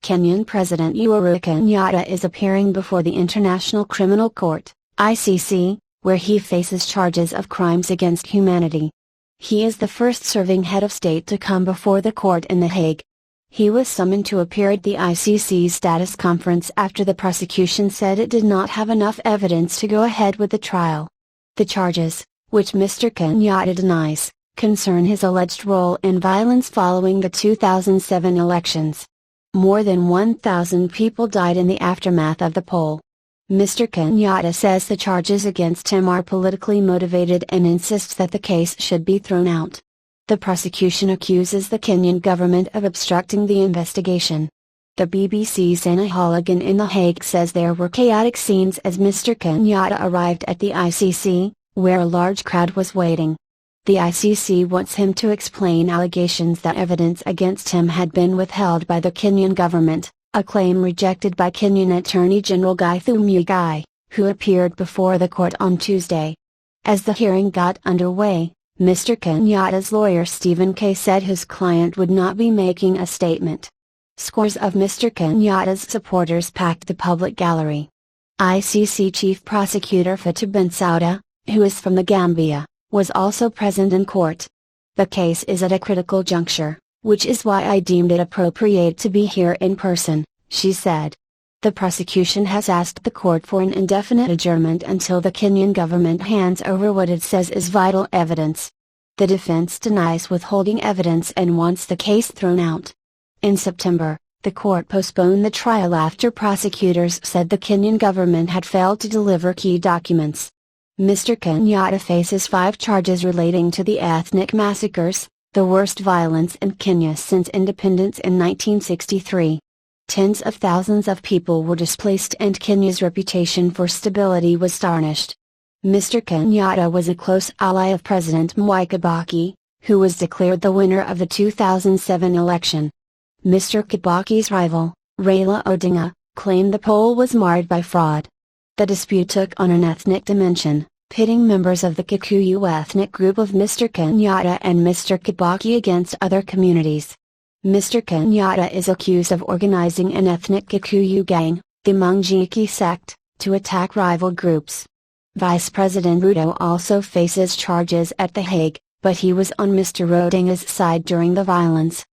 Kenyan President Uhuru Kenyatta is appearing before the International Criminal Court, ICC, where he faces charges of crimes against humanity. He is the first serving head of state to come before the court in The Hague. He was summoned to appear at the ICC's status conference after the prosecution said it did not have enough evidence to go ahead with the trial. The charges, which Mr. Kenyatta denies, concern his alleged role in violence following the 2007 elections. More than 1,000 people died in the aftermath of the poll. Mr. Kenyatta says the charges against him are politically motivated and insists that the case should be thrown out. The prosecution accuses the Kenyan government of obstructing the investigation. The BBC's Anna Halligan in The Hague says there were chaotic scenes as Mr. Kenyatta arrived at the ICC, where a large crowd was waiting. The ICC wants him to explain allegations that evidence against him had been withheld by the Kenyan government, a claim rejected by Kenyan Attorney General Githu Muigai, who appeared before the court on Tuesday. As the hearing got underway, Mr. Kenyatta's lawyer Stephen K. said his client would not be making a statement. Scores of Mr. Kenyatta's supporters packed the public gallery. ICC Chief Prosecutor Fatou Bensouda, who is from the Gambia, was also present in court. The case is at a critical juncture, which is why I deemed it appropriate to be here in person, she said. The prosecution has asked the court for an indefinite adjournment until the Kenyan government hands over what it says is vital evidence. The defense denies withholding evidence and wants the case thrown out. In September, the court postponed the trial after prosecutors said the Kenyan government had failed to deliver key documents. Mr. Kenyatta faces 5 charges relating to the ethnic massacres, the worst violence in Kenya since independence in 1963. Tens of thousands of people were displaced and Kenya's reputation for stability was tarnished. Mr. Kenyatta was a close ally of President Mwai Kibaki, who was declared the winner of the 2007 election. Mr. Kibaki's rival, Raila Odinga, claimed the poll was marred by fraud. The dispute took on an ethnic dimension, pitting members of the Kikuyu ethnic group of Mr. Kenyatta and Mr. Kibaki against other communities. Mr. Kenyatta is accused of organizing an ethnic Kikuyu gang, the Mungiki sect, to attack rival groups. Vice President Ruto also faces charges at The Hague, but he was on Mr. Odinga's side during the violence.